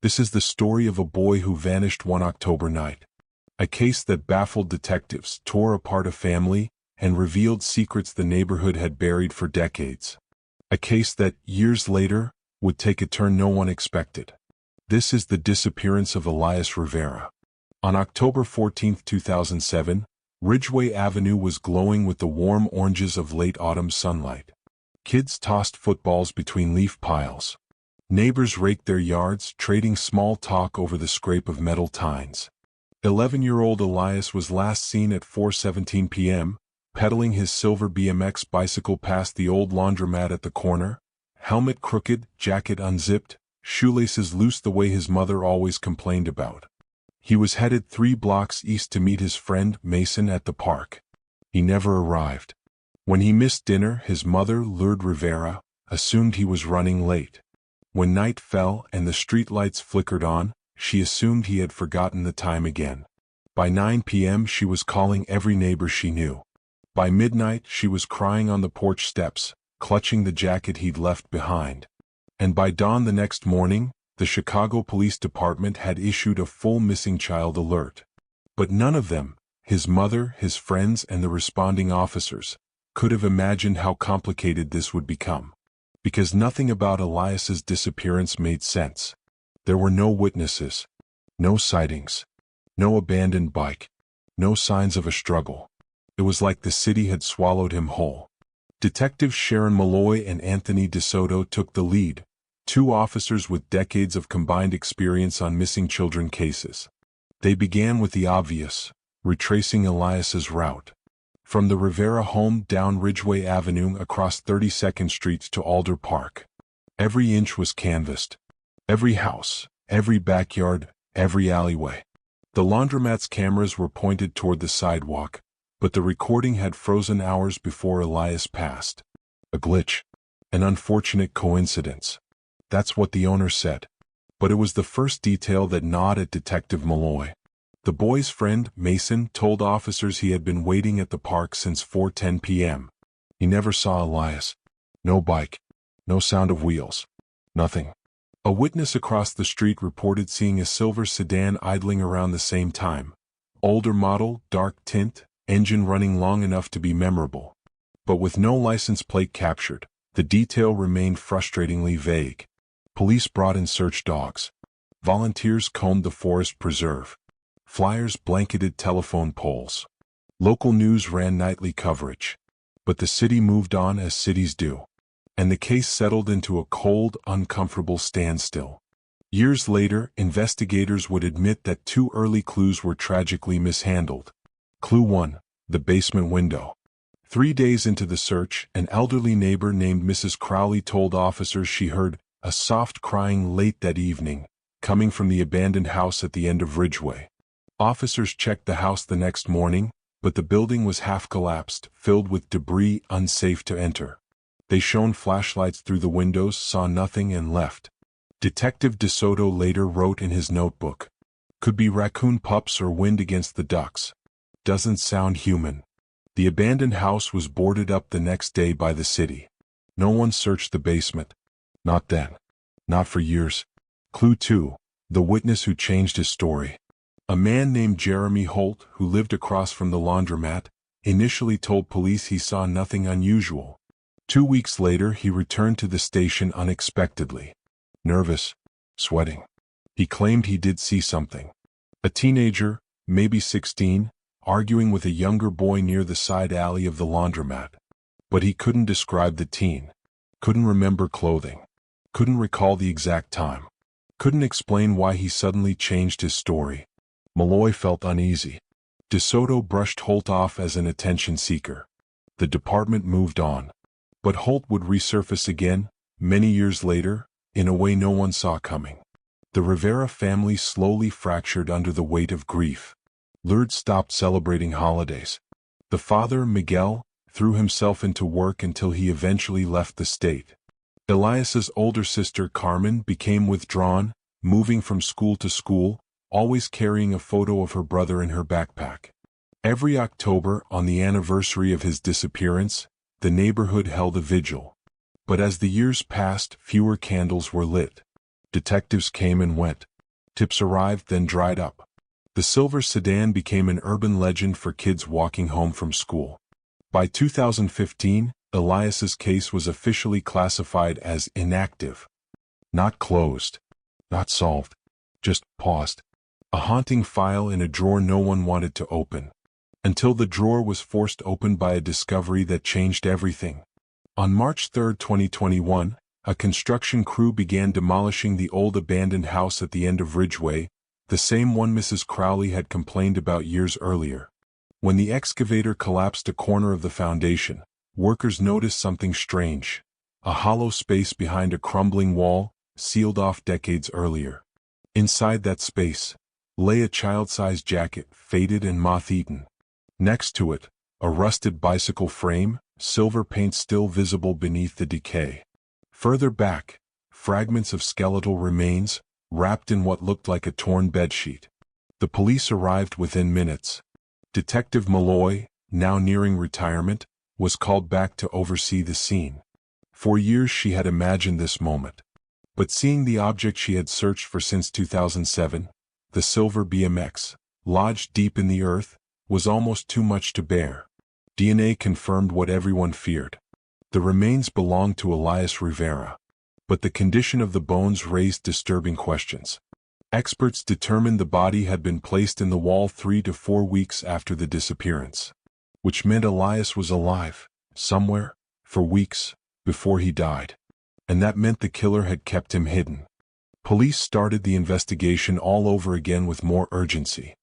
This is the story of a boy who vanished one October night. A case that baffled detectives, tore apart a family, and revealed secrets the neighborhood had buried for decades. A case that, years later, would take a turn no one expected. This is the disappearance of Elias Rivera. On October 14, 2007, Ridgeway Avenue was glowing with the warm oranges of late autumn sunlight. Kids tossed footballs between leaf piles. Neighbors raked their yards, trading small talk over the scrape of metal tines. 11-year-old Elias was last seen at 4:17 p.m., pedaling his silver BMX bicycle past the old laundromat at the corner, helmet crooked, jacket unzipped, shoelaces loose the way his mother always complained about. He was headed 3 blocks east to meet his friend Mason at the park. He never arrived. When he missed dinner, his mother, Lourdes Rivera, assumed he was running late. When night fell and the streetlights flickered on, she assumed he had forgotten the time again. By 9 p.m. she was calling every neighbor she knew. By midnight she was crying on the porch steps, clutching the jacket he'd left behind. And by dawn the next morning, the Chicago Police Department had issued a full missing child alert. But none of them, his mother, his friends, and the responding officers, could have imagined how complicated this would become. Because nothing about Elias's disappearance made sense. There were no witnesses, no sightings, no abandoned bike, no signs of a struggle. It was like the city had swallowed him whole. Detectives Sharon Malloy and Anthony DeSoto took the lead, 2 officers with decades of combined experience on missing children cases. They began with the obvious, retracing Elias's route. From the Rivera home down Ridgeway Avenue across 32nd Street to Alder Park. Every inch was canvassed. Every house, every backyard, every alleyway. The laundromat's cameras were pointed toward the sidewalk, but the recording had frozen hours before Elias passed. A glitch. An unfortunate coincidence. That's what the owner said. But it was the first detail that gnawed at Detective Malloy. The boy's friend, Mason, told officers he had been waiting at the park since 4:10 p.m. He never saw Elias. No bike. No sound of wheels. Nothing. A witness across the street reported seeing a silver sedan idling around the same time. Older model, dark tint, engine running long enough to be memorable. But with no license plate captured, the detail remained frustratingly vague. Police brought in search dogs. Volunteers combed the forest preserve. Flyers blanketed telephone poles. Local news ran nightly coverage. But the city moved on as cities do. And the case settled into a cold, uncomfortable standstill. Years later, investigators would admit that 2 early clues were tragically mishandled. Clue 1, the basement window. 3 days into the search, an elderly neighbor named Mrs. Crowley told officers she heard a soft crying late that evening, coming from the abandoned house at the end of Ridgeway. Officers checked the house the next morning, but the building was half collapsed, filled with debris unsafe to enter. They shone flashlights through the windows, saw nothing, and left. Detective DeSoto later wrote in his notebook, "Could be raccoon pups or wind against the ducts. Doesn't sound human." The abandoned house was boarded up the next day by the city. No one searched the basement. Not then. Not for years. Clue 2, the witness who changed his story. A man named Jeremy Holt, who lived across from the laundromat, initially told police he saw nothing unusual. 2 weeks later, he returned to the station unexpectedly. Nervous, sweating. He claimed he did see something. A teenager, maybe 16, arguing with a younger boy near the side alley of the laundromat. But he couldn't describe the teen. Couldn't remember clothing. Couldn't recall the exact time. Couldn't explain why he suddenly changed his story. Malloy felt uneasy. DeSoto brushed Holt off as an attention seeker. The department moved on. But Holt would resurface again, many years later, in a way no one saw coming. The Rivera family slowly fractured under the weight of grief. Lourdes stopped celebrating holidays. The father, Miguel, threw himself into work until he eventually left the state. Elias's older sister, Carmen, became withdrawn, moving from school to school, always carrying a photo of her brother in her backpack. Every October, on the anniversary of his disappearance, the neighborhood held a vigil. But as the years passed, fewer candles were lit. Detectives came and went. Tips arrived, then dried up. The silver sedan became an urban legend for kids walking home from school. By 2015, Elias's case was officially classified as inactive. Not closed. Not solved. Just paused. A haunting file in a drawer no one wanted to open. Until the drawer was forced open by a discovery that changed everything. On March 3, 2021, a construction crew began demolishing the old abandoned house at the end of Ridgeway, the same one Mrs. Crowley had complained about years earlier. When the excavator collapsed a corner of the foundation, workers noticed something strange. A hollow space behind a crumbling wall, sealed off decades earlier. Inside that space lay a child-sized jacket, faded and moth-eaten. Next to it, a rusted bicycle frame, silver paint still visible beneath the decay. Further back, fragments of skeletal remains, wrapped in what looked like a torn bedsheet. The police arrived within minutes. Detective Malloy, now nearing retirement, was called back to oversee the scene. For years she had imagined this moment. But seeing the object she had searched for since 2007, the silver BMX, lodged deep in the earth, was almost too much to bear. DNA confirmed what everyone feared. The remains belonged to Elias Rivera. But the condition of the bones raised disturbing questions. Experts determined the body had been placed in the wall 3 to 4 weeks after the disappearance, which meant Elias was alive, somewhere, for weeks, before he died. And that meant the killer had kept him hidden. Police started the investigation all over again with more urgency.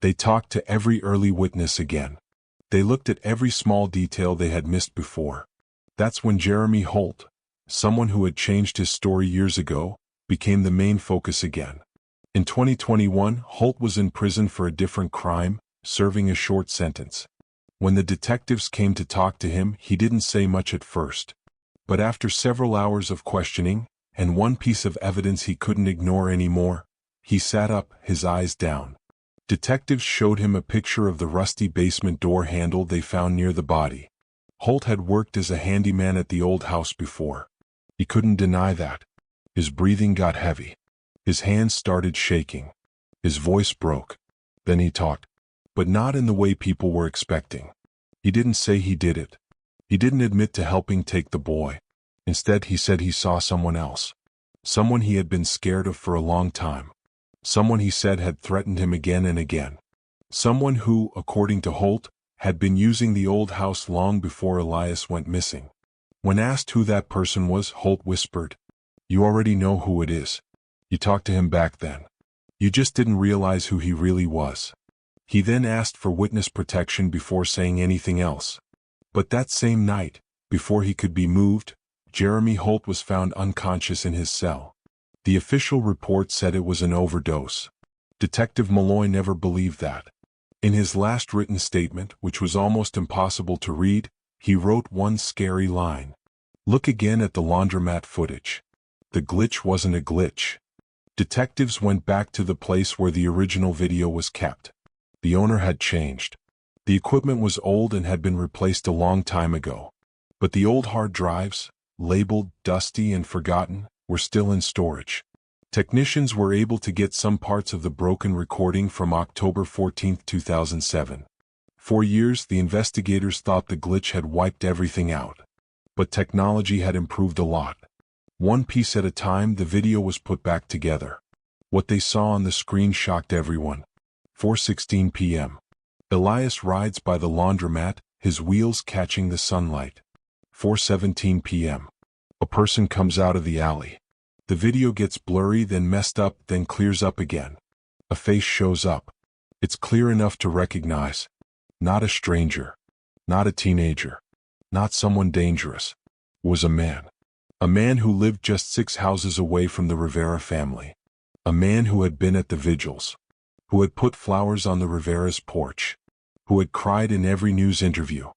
They talked to every early witness again. They looked at every small detail they had missed before. That's when Jeremy Holt, someone who had changed his story years ago, became the main focus again. In 2021, Holt was in prison for a different crime, serving a short sentence. When the detectives came to talk to him, he didn't say much at first. But after several hours of questioning, and one piece of evidence he couldn't ignore anymore, he sat up, his eyes down. Detectives showed him a picture of the rusty basement door handle they found near the body. Holt had worked as a handyman at the old house before. He couldn't deny that. His breathing got heavy. His hands started shaking. His voice broke. Then he talked. But not in the way people were expecting. He didn't say he did it. He didn't admit to helping take the boy. Instead, he said he saw someone else. Someone he had been scared of for a long time. Someone he said had threatened him again and again. Someone who, according to Holt, had been using the old house long before Elias went missing. When asked who that person was, Holt whispered, "You already know who it is. You talked to him back then. You just didn't realize who he really was." He then asked for witness protection before saying anything else. But that same night, before he could be moved, Jeremy Holt was found unconscious in his cell. The official report said it was an overdose. Detective Malloy never believed that. In his last written statement, which was almost impossible to read, he wrote one scary line. "Look again at the laundromat footage. The glitch wasn't a glitch." Detectives went back to the place where the original video was kept. The owner had changed. The equipment was old and had been replaced a long time ago. But the old hard drives, labeled dusty and forgotten, were still in storage. Technicians were able to get some parts of the broken recording from October 14, 2007. For years, the investigators thought the glitch had wiped everything out. But technology had improved a lot. One piece at a time, the video was put back together. What they saw on the screen shocked everyone. 4:16 p.m. Elias rides by the laundromat, his wheels catching the sunlight. 4:17 p.m. A person comes out of the alley. The video gets blurry, then messed up, then clears up again. A face shows up. It's clear enough to recognize. Not a stranger. Not a teenager. Not someone dangerous. It was a man. A man who lived just 6 houses away from the Rivera family. A man who had been at the vigils. Who had put flowers on the Rivera's porch. Who had cried in every news interview.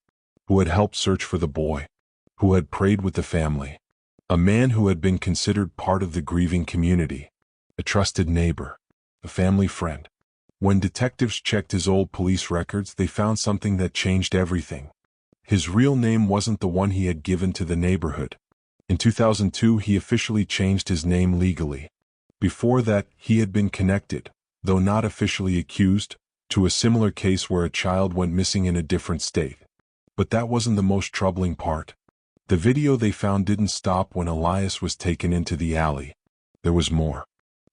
Who had helped search for the boy. Who had prayed with the family. A man who had been considered part of the grieving community. A trusted neighbor. A family friend. When detectives checked his old police records, they found something that changed everything. His real name wasn't the one he had given to the neighborhood. In 2002, he officially changed his name legally. Before that, he had been connected, though not officially accused, to a similar case where a child went missing in a different state. But that wasn't the most troubling part. The video they found didn't stop when Elias was taken into the alley. There was more.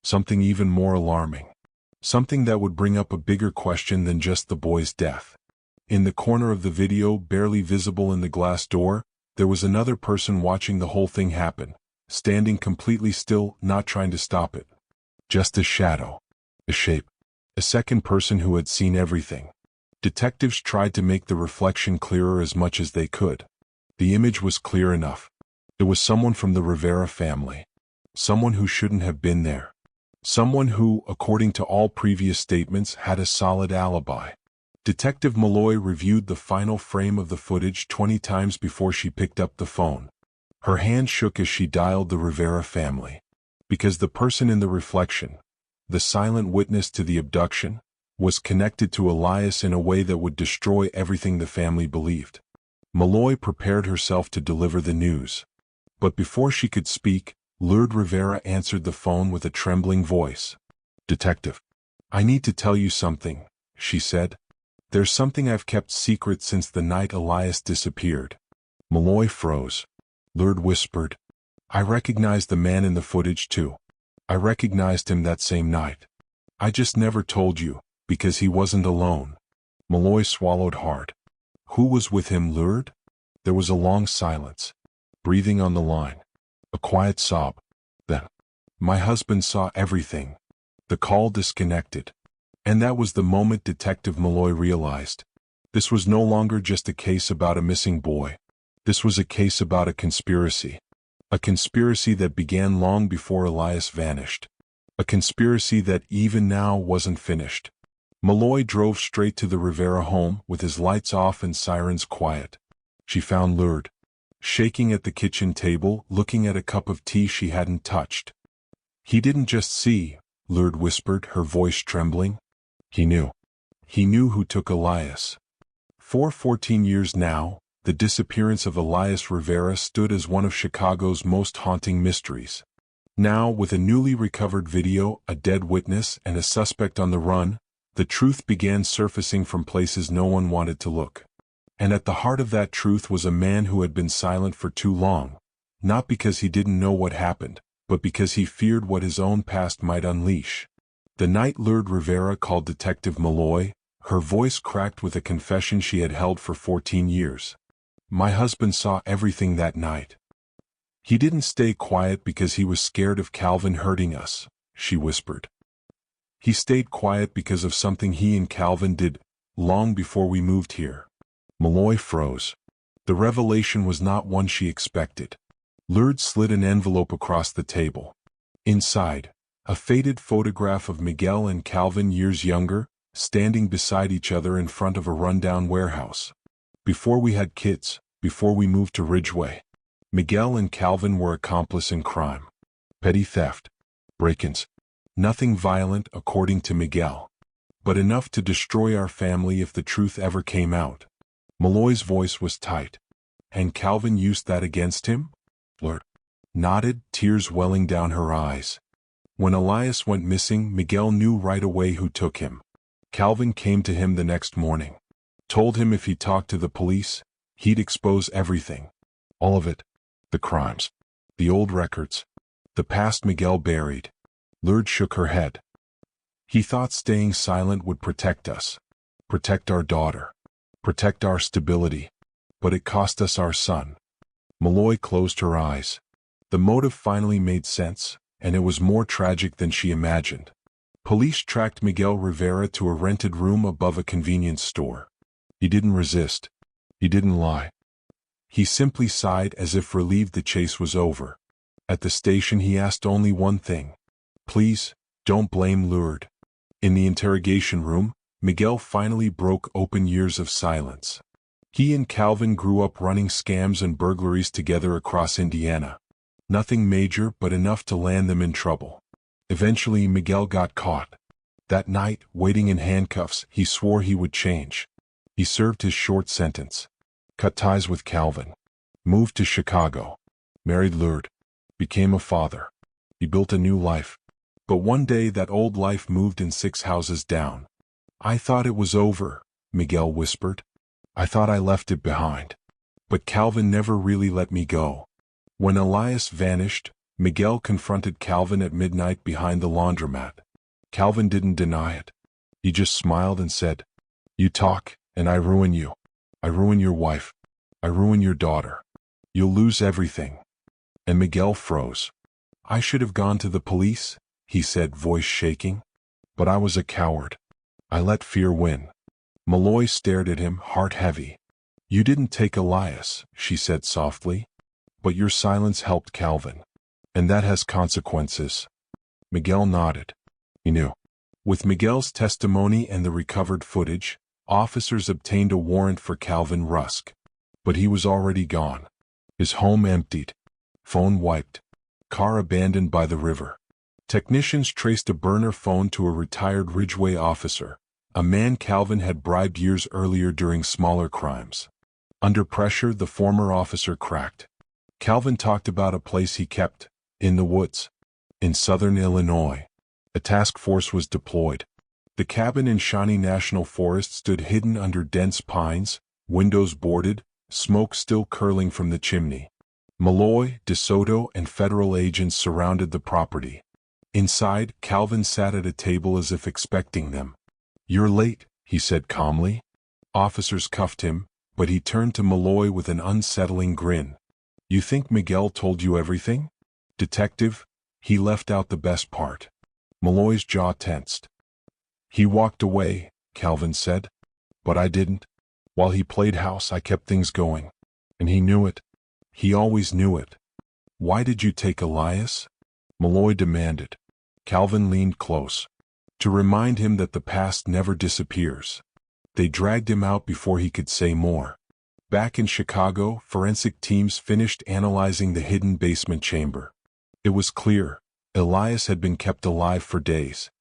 Something even more alarming. Something that would bring up a bigger question than just the boy's death. In the corner of the video, barely visible in the glass door, there was another person watching the whole thing happen, standing completely still, not trying to stop it. Just a shadow. A shape. A second person who had seen everything. Detectives tried to make the reflection clearer as much as they could. The image was clear enough. It was someone from the Rivera family. Someone who shouldn't have been there. Someone who, according to all previous statements, had a solid alibi. Detective Malloy reviewed the final frame of the footage 20 times before she picked up the phone. Her hand shook as she dialed the Rivera family. Because the person in the reflection, the silent witness to the abduction, was connected to Elias in a way that would destroy everything the family believed. Malloy prepared herself to deliver the news. But before she could speak, Lourdes Rivera answered the phone with a trembling voice. "Detective, I need to tell you something," she said. "There's something I've kept secret since the night Elias disappeared." Malloy froze. Lourdes whispered, "I recognized the man in the footage too. I recognized him that same night. I just never told you, because he wasn't alone." Malloy swallowed hard. "Who was with him, Lourdes?" There was a long silence. Breathing on the line. A quiet sob. Then, "My husband saw everything." The call disconnected. And that was the moment Detective Malloy realized. This was no longer just a case about a missing boy. This was a case about a conspiracy. A conspiracy that began long before Elias vanished. A conspiracy that even now wasn't finished. Malloy drove straight to the Rivera home with his lights off and sirens quiet. She found Lourdes, shaking at the kitchen table, looking at a cup of tea she hadn't touched. "He didn't just see," Lourdes whispered, her voice trembling. "He knew. He knew who took Elias." For 14 years now, the disappearance of Elias Rivera stood as one of Chicago's most haunting mysteries. Now, with a newly recovered video, a dead witness, and a suspect on the run, the truth began surfacing from places no one wanted to look. And at the heart of that truth was a man who had been silent for too long, not because he didn't know what happened, but because he feared what his own past might unleash. The night Lourdes Rivera called Detective Malloy, her voice cracked with a confession she had held for 14 years. "My husband saw everything that night. He didn't stay quiet because he was scared of Calvin hurting us," she whispered. "He stayed quiet because of something he and Calvin did, long before we moved here." Malloy froze. The revelation was not one she expected. Lourdes slid an envelope across the table. Inside, a faded photograph of Miguel and Calvin years younger, standing beside each other in front of a rundown warehouse. "Before we had kids, before we moved to Ridgeway, Miguel and Calvin were accomplices in crime. Petty theft. Break-ins. Nothing violent, according to Miguel. But enough to destroy our family if the truth ever came out." Malloy's voice was tight. "And Calvin used that against him?" Lourdes nodded, tears welling down her eyes. "When Elias went missing, Miguel knew right away who took him. Calvin came to him the next morning. Told him if he talked to the police, he'd expose everything. All of it. The crimes. The old records. The past Miguel buried." Lourdes shook her head. "He thought staying silent would protect us. Protect our daughter. Protect our stability. But it cost us our son." Malloy closed her eyes. The motive finally made sense, and it was more tragic than she imagined. Police tracked Miguel Rivera to a rented room above a convenience store. He didn't resist. He didn't lie. He simply sighed as if relieved the chase was over. At the station he asked only one thing. "Please, don't blame Lourdes." In the interrogation room, Miguel finally broke open years of silence. He and Calvin grew up running scams and burglaries together across Indiana. Nothing major, but enough to land them in trouble. Eventually Miguel got caught. That night, waiting in handcuffs, he swore he would change. He served his short sentence. Cut ties with Calvin. Moved to Chicago. Married Lourdes. Became a father. He built a new life. But one day that old life moved in 6 houses down. I thought it was over, Miguel whispered. I thought I left it behind. But Calvin never really let me go. When Elias vanished, Miguel confronted Calvin at midnight behind the laundromat. Calvin didn't deny it. He just smiled and said, "You talk, and I ruin you. I ruin your wife. I ruin your daughter. You'll lose everything." And Miguel froze. "I should have gone to the police," he said, voice shaking. "But I was a coward. I let fear win." Malloy stared at him, heart heavy. "You didn't take Elias," she said softly. "But your silence helped Calvin. And that has consequences." Miguel nodded. He knew. With Miguel's testimony and the recovered footage, officers obtained a warrant for Calvin Rusk. But he was already gone. His home emptied. Phone wiped. Car abandoned by the river. Technicians traced a burner phone to a retired Ridgeway officer, a man Calvin had bribed years earlier during smaller crimes. Under pressure, the former officer cracked. Calvin talked about a place he kept, in the woods, in southern Illinois. A task force was deployed. The cabin in Shawnee National Forest stood hidden under dense pines, windows boarded, smoke still curling from the chimney. Malloy, DeSoto, and federal agents surrounded the property. Inside, Calvin sat at a table as if expecting them. "You're late," he said calmly. Officers cuffed him, but he turned to Malloy with an unsettling grin. "You think Miguel told you everything?" "Detective, he left out the best part." Malloy's jaw tensed. "He walked away," Calvin said. "But I didn't. While he played house, I kept things going. And he knew it. He always knew it." "Why did you take Elias?" Malloy demanded. Calvin leaned close. "To remind him that the past never disappears." They dragged him out before he could say more. Back in Chicago, forensic teams finished analyzing the hidden basement chamber. It was clear. Elias had been kept alive for days.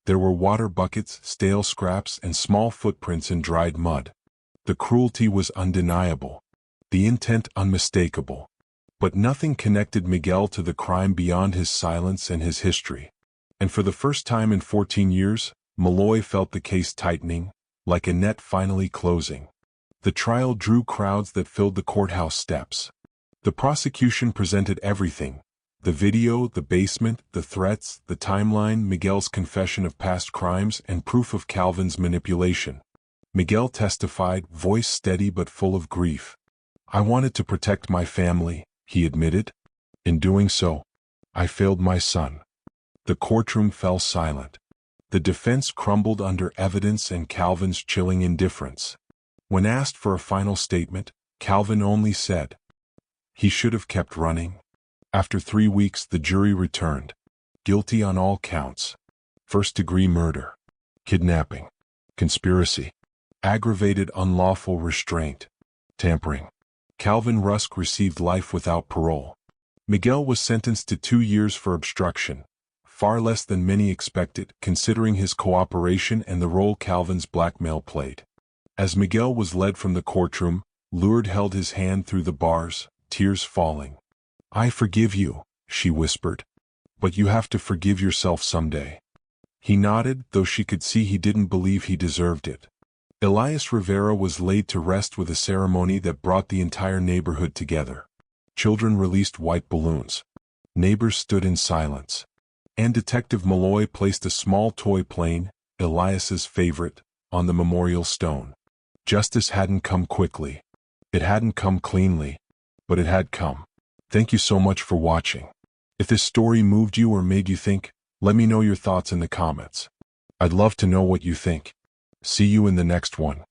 There were water buckets, stale scraps, and small footprints in dried mud. The cruelty was undeniable. The intent unmistakable. But nothing connected Miguel to the crime beyond his silence and his history. And for the first time in 14 years, Malloy felt the case tightening, like a net finally closing. The trial drew crowds that filled the courthouse steps. The prosecution presented everything: the video, the basement, the threats, the timeline, Miguel's confession of past crimes, and proof of Calvin's manipulation. Miguel testified, voice steady but full of grief. "I wanted to protect my family," he admitted. "In doing so, I failed my son." The courtroom fell silent. The defense crumbled under evidence and Calvin's chilling indifference. When asked for a final statement, Calvin only said, "He should have kept running." After 3 weeks, the jury returned. Guilty on all counts. First-degree murder, kidnapping, conspiracy, aggravated unlawful restraint, tampering. Calvin Rusk received life without parole. Miguel was sentenced to 2 years for obstruction, far less than many expected, considering his cooperation and the role Calvin's blackmail played. As Miguel was led from the courtroom, Lourdes held his hand through the bars, tears falling. "I forgive you," she whispered. "But you have to forgive yourself someday." He nodded, though she could see he didn't believe he deserved it. Elias Rivera was laid to rest with a ceremony that brought the entire neighborhood together. Children released white balloons. Neighbors stood in silence. And Detective Malloy placed a small toy plane, Elias's favorite, on the memorial stone. Justice hadn't come quickly. It hadn't come cleanly. But it had come. Thank you so much for watching. If this story moved you or made you think, let me know your thoughts in the comments. I'd love to know what you think. See you in the next one.